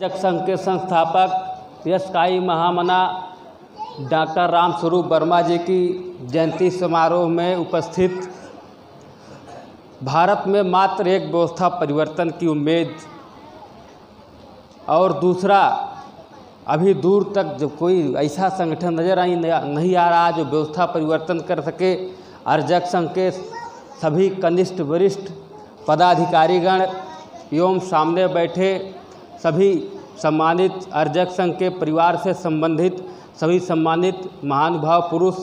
अर्जक संघ के संस्थापक यशकाई महामना डॉक्टर रामस्वरूप वर्मा जी की जयंती समारोह में उपस्थित भारत में मात्र एक व्यवस्था परिवर्तन की उम्मीद और दूसरा अभी दूर तक जो कोई ऐसा संगठन नज़र नहीं आ रहा जो व्यवस्था परिवर्तन कर सके। अर्जक संघ के सभी कनिष्ठ वरिष्ठ पदाधिकारीगण एवं सामने बैठे सभी सम्मानित अर्जक संघ के परिवार से संबंधित सभी सम्मानित महानुभाव पुरुष,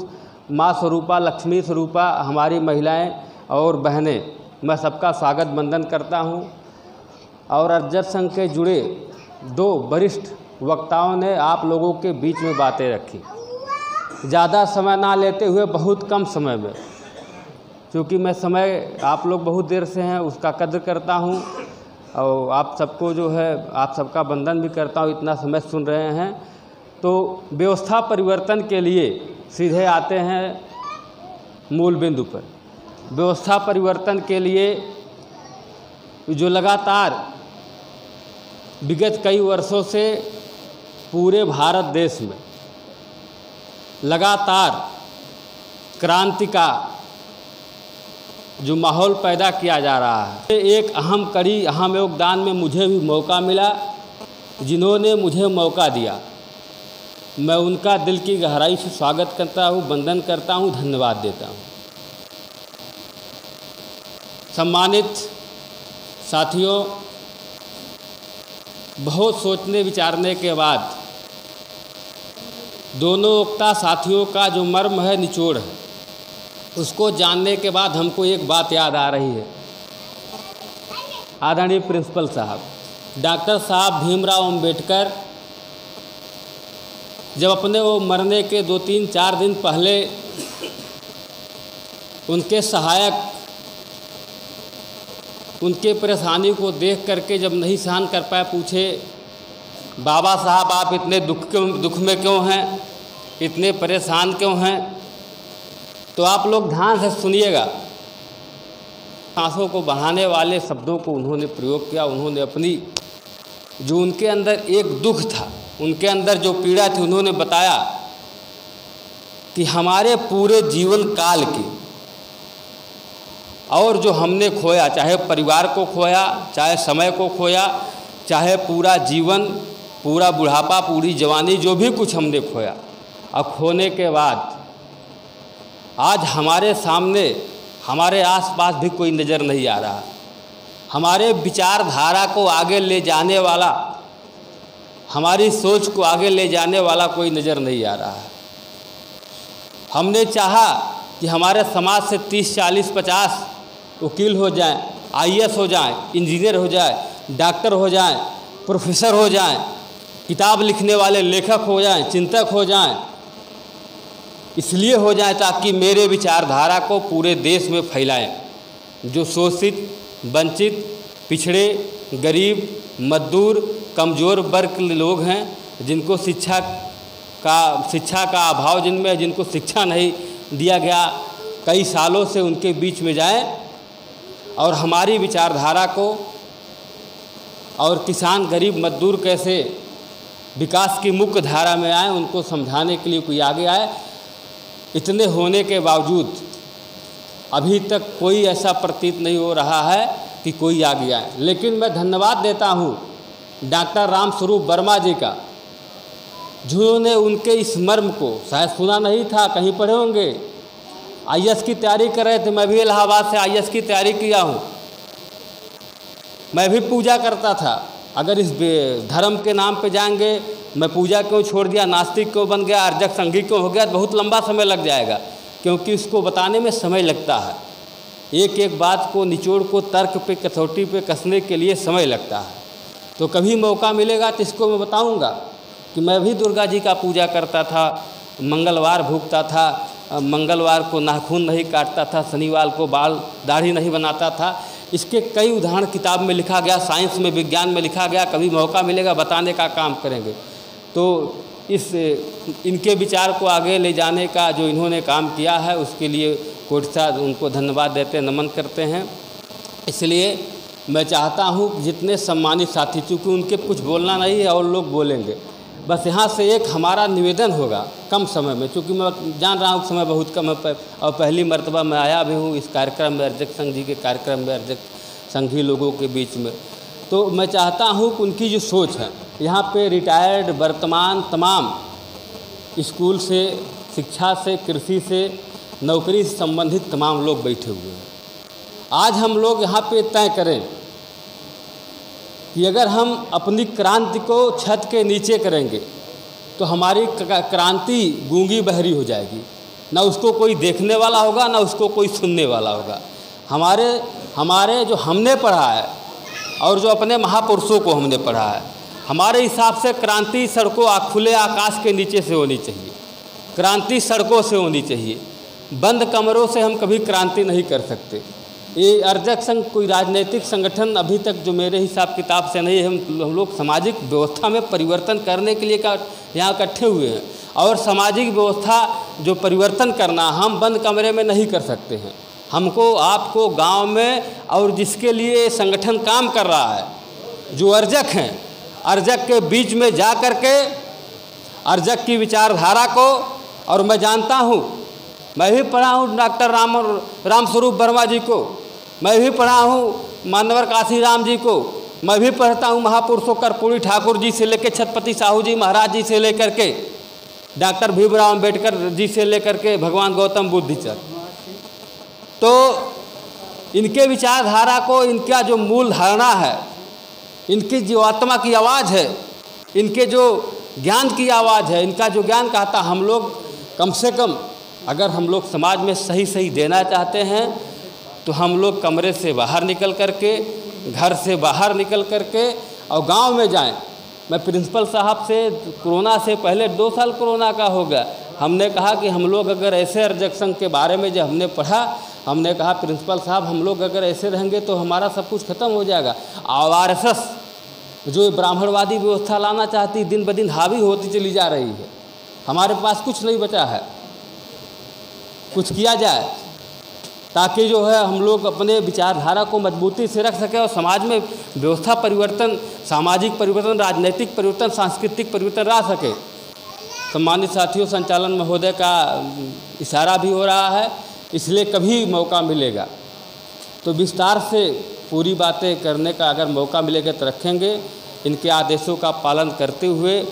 माँ स्वरूपा, लक्ष्मी स्वरूपा, हमारी महिलाएं और बहनें, मैं सबका स्वागत वंदन करता हूं। और अर्जक संघ के जुड़े दो वरिष्ठ वक्ताओं ने आप लोगों के बीच में बातें रखी। ज़्यादा समय ना लेते हुए बहुत कम समय में, क्योंकि मैं समय आप लोग बहुत देर से हैं उसका कद्र करता हूं और आप सबको जो है आप सबका वंदन भी करता हूं, इतना समय सुन रहे हैं। तो व्यवस्था परिवर्तन के लिए सीधे आते हैं मूल बिंदु पर। व्यवस्था परिवर्तन के लिए जो लगातार विगत कई वर्षों से पूरे भारत देश में लगातार क्रांति का जो माहौल पैदा किया जा रहा है, एक अहम कड़ी, अहम योगदान में मुझे भी मौका मिला। जिन्होंने मुझे मौका दिया मैं उनका दिल की गहराई से स्वागत करता हूँ, वंदन करता हूँ, धन्यवाद देता हूँ। सम्मानित साथियों, बहुत सोचने विचारने के बाद दोनों वक्ता साथियों का जो मर्म है, निचोड़ है, उसको जानने के बाद हमको एक बात याद आ रही है। आदरणीय प्रिंसिपल साहब, डॉक्टर साहब भीमराव अंबेडकर जब अपने वो मरने के 2-3-4 दिन पहले उनके सहायक उनके परेशानी को देख करके जब नहीं सहन कर पाए, पूछे, बाबा साहब आप इतने दुख में क्यों हैं, इतने परेशान क्यों हैं? तो आप लोग ध्यान से सुनिएगा। सांसों को बढ़ाने वाले शब्दों को उन्होंने प्रयोग किया। उन्होंने अपनी जो उनके अंदर एक दुख था, उनके अंदर जो पीड़ा थी, उन्होंने बताया कि हमारे पूरे जीवन काल की और जो हमने खोया, चाहे परिवार को खोया, चाहे समय को खोया, चाहे पूरा जीवन, पूरा बुढ़ापा, पूरी जवानी, जो भी कुछ हमने खोया, अब खोने के बाद आज हमारे सामने, हमारे आसपास भी कोई नज़र नहीं आ रहा। हमारे विचारधारा को आगे ले जाने वाला, हमारी सोच को आगे ले जाने वाला कोई नज़र नहीं आ रहा है। हमने चाहा कि हमारे समाज से 30, 40, 50 वकील हो जाएं, IAS हो जाएं, इंजीनियर हो जाएं, डॉक्टर हो जाएं, प्रोफेसर हो जाएं, किताब लिखने वाले लेखक हो जाएं, चिंतक हो जाएं। इसलिए हो जाए ताकि मेरे विचारधारा को पूरे देश में फैलाएं। जो शोषित, वंचित, पिछड़े, गरीब, मजदूर, कमज़ोर वर्ग के लोग हैं, जिनको शिक्षा का अभाव जिनमें है, जिनको शिक्षा नहीं दिया गया, कई सालों से उनके बीच में जाएं और हमारी विचारधारा को और किसान, गरीब, मजदूर कैसे विकास की मुख्य धारा में आए, उनको समझाने के लिए कोई आगे आए। इतने होने के बावजूद अभी तक कोई ऐसा प्रतीत नहीं हो रहा है कि कोई आगे आए। लेकिन मैं धन्यवाद देता हूँ डॉक्टर रामस्वरूप वर्मा जी का, जिन्होंने उनके इस मर्म को शायद सुना नहीं था, कहीं पढ़े होंगे। IAS की तैयारी कर रहे थे, मैं भी इलाहाबाद से IAS की तैयारी किया हूँ। मैं भी पूजा करता था, अगर इस धर्म के नाम पे जाएंगे, मैं पूजा क्यों छोड़ दिया, नास्तिक क्यों बन गया, अर्जक संघी क्यों हो गया, बहुत लंबा समय लग जाएगा, क्योंकि इसको बताने में समय लगता है। एक एक बात को, निचोड़ को तर्क पे, कसौटी पे कसने के लिए समय लगता है। तो कभी मौका मिलेगा तो इसको मैं बताऊंगा कि मैं भी दुर्गा जी का पूजा करता था, मंगलवार भूखता था, मंगलवार को नाखून नहीं काटता था, शनिवार को बाल दाढ़ी नहीं बनाता था। इसके कई उदाहरण किताब में लिखा गया, साइंस में, विज्ञान में लिखा गया। कभी मौका मिलेगा बताने का काम करेंगे। तो इनके विचार को आगे ले जाने का जो इन्होंने काम किया है, उसके लिए कोटि साहब उनको धन्यवाद देते, नमन करते हैं। इसलिए मैं चाहता हूँ जितने सम्मानित साथी, चूँकि उनके कुछ बोलना नहीं है और लोग बोलेंगे, बस यहाँ से एक हमारा निवेदन होगा कम समय में, चूँकि मैं जान रहा हूँ समय बहुत कम है और पहली मर्तबा मैं आया भी हूँ इस कार्यक्रम में, अर्जक संघ जी के कार्यक्रम में, अर्जक संघी लोगों के बीच में। तो मैं चाहता हूँ कि उनकी जो सोच है, यहाँ पे रिटायर्ड वर्तमान तमाम स्कूल से, शिक्षा से, कृषि से, नौकरी से संबंधित तमाम लोग बैठे हुए हैं। आज हम लोग यहाँ पे तय करें कि अगर हम अपनी क्रांति को छत के नीचे करेंगे तो हमारी क्रांति गूंगी बहरी हो जाएगी, ना उसको कोई देखने वाला होगा, ना उसको कोई सुनने वाला होगा। हमारे जो हमने पढ़ा है और जो अपने महापुरुषों को हमने पढ़ा है, हमारे हिसाब से क्रांति सड़कों खुले आकाश के नीचे से होनी चाहिए, क्रांति सड़कों से होनी चाहिए। बंद कमरों से हम कभी क्रांति नहीं कर सकते। ये अर्जक संघ कोई राजनीतिक संगठन अभी तक जो मेरे हिसाब किताब से नहीं है। हम लोग सामाजिक व्यवस्था में परिवर्तन करने के लिए यहाँ इकट्ठे हुए हैं, और सामाजिक व्यवस्था जो परिवर्तन करना हम बंद कमरे में नहीं कर सकते हैं। हमको, आपको गांव में और जिसके लिए संगठन काम कर रहा है, जो अर्जक हैं, अर्जक के बीच में जा कर के अर्जक की विचारधारा को, और मैं जानता हूँ, मैं भी पढ़ा हूँ डॉक्टर रामस्वरूप वर्मा जी को, मैं भी पढ़ा हूँ मानवर काशीराम जी को, मैं भी पढ़ता हूँ महापुरुषों कर्पूरी ठाकुर जी से लेकर छत्रपति साहू जी महाराज जी से लेकर के डॉक्टर भीमराव अम्बेडकर जी से लेकर के भगवान गौतम बुद्ध तक। तो इनके विचारधारा को, इनका जो मूल धारणा है, इनकी जो आत्मा की आवाज़ है, इनके जो ज्ञान की आवाज़ है, इनका जो ज्ञान कहता, हम लोग कम से कम अगर हम लोग समाज में सही सही देना चाहते हैं तो हम लोग कमरे से बाहर निकल कर के, घर से बाहर निकल कर के और गांव में जाएं। मैं प्रिंसिपल साहब से, कोरोना से पहले 2 साल कोरोना का हो गया, हमने कहा कि हम लोग अगर ऐसे अर्जक संघ के बारे में जब हमने पढ़ा, हमने कहा प्रिंसिपल साहब हम लोग अगर ऐसे रहेंगे तो हमारा सब कुछ खत्म हो जाएगा। आरएसएस जो ब्राह्मणवादी व्यवस्था लाना चाहती, दिन ब दिन हावी होती चली जा रही है। हमारे पास कुछ नहीं बचा है, कुछ किया जाए ताकि जो है हम लोग अपने विचारधारा को मजबूती से रख सकें और समाज में व्यवस्था परिवर्तन, सामाजिक परिवर्तन, राजनीतिक परिवर्तन, सांस्कृतिक परिवर्तन ला सके। सम्मानित साथियों, संचालन महोदय का इशारा भी हो रहा है, इसलिए कभी मौका मिलेगा तो विस्तार से पूरी बातें करने का अगर मौका मिलेगा तो रखेंगे। इनके आदेशों का पालन करते हुए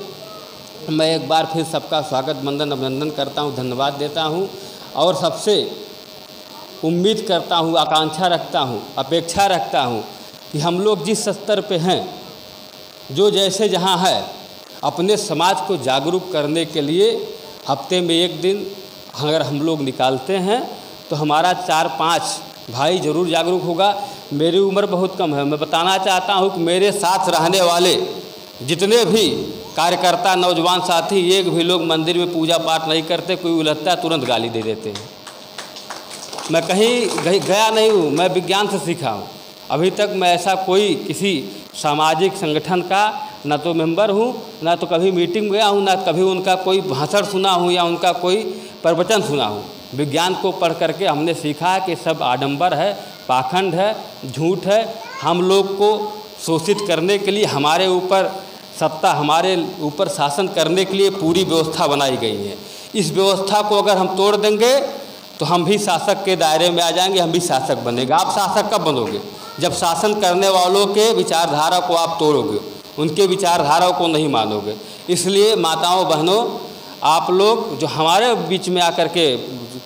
मैं एक बार फिर सबका स्वागत, वंदन, अभिनंदन करता हूँ, धन्यवाद देता हूँ और सबसे उम्मीद करता हूँ, आकांक्षा रखता हूँ, अपेक्षा रखता हूँ कि हम लोग जिस स्तर पे हैं, जो जैसे जहाँ है, अपने समाज को जागरूक करने के लिए हफ्ते में 1 दिन अगर हम लोग निकालते हैं तो हमारा 4-5 भाई ज़रूर जागरूक होगा। मेरी उम्र बहुत कम है, मैं बताना चाहता हूँ कि मेरे साथ रहने वाले जितने भी कार्यकर्ता, नौजवान साथी, एक भी लोग मंदिर में पूजा पाठ नहीं करते, कोई उलझता है तुरंत गाली दे देते हैं। मैं कहीं गया नहीं हूँ, मैं विज्ञान से सीखा हूँ। अभी तक मैं ऐसा कोई किसी सामाजिक संगठन का ना तो मेंबर हूँ, ना तो कभी मीटिंग गया हूँ, ना कभी उनका कोई भाषण सुना हूँ या उनका कोई प्रवचन सुना हूँ। विज्ञान को पढ़ करके हमने सीखा है कि सब आडंबर है, पाखंड है, झूठ है। हम लोग को शोषित करने के लिए, हमारे ऊपर सत्ता, हमारे ऊपर शासन करने के लिए पूरी व्यवस्था बनाई गई है। इस व्यवस्था को अगर हम तोड़ देंगे तो हम भी शासक के दायरे में आ जाएंगे, हम भी शासक बनेंगे। आप शासक कब बनोगे? जब शासन करने वालों के विचारधारा को आप तोड़ोगे, उनके विचारधारा को नहीं मानोगे। इसलिए माताओं, बहनों, आप लोग जो हमारे बीच में आकर के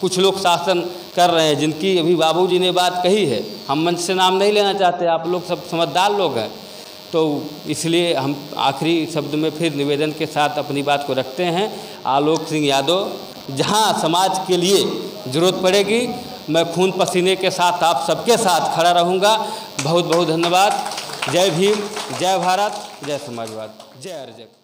कुछ लोग शासन कर रहे हैं, जिनकी अभी बाबूजी ने बात कही है, हम मंच से नाम नहीं लेना चाहते, आप लोग सब समझदार लोग हैं, तो इसलिए हम आखिरी शब्द में फिर निवेदन के साथ अपनी बात को रखते हैं। आलोक सिंह यादव, जहां समाज के लिए ज़रूरत पड़ेगी मैं खून पसीने के साथ आप सबके साथ खड़ा रहूँगा। बहुत बहुत धन्यवाद। जय भीम, जय भारत, जय समाजवाद, जय अर्जक।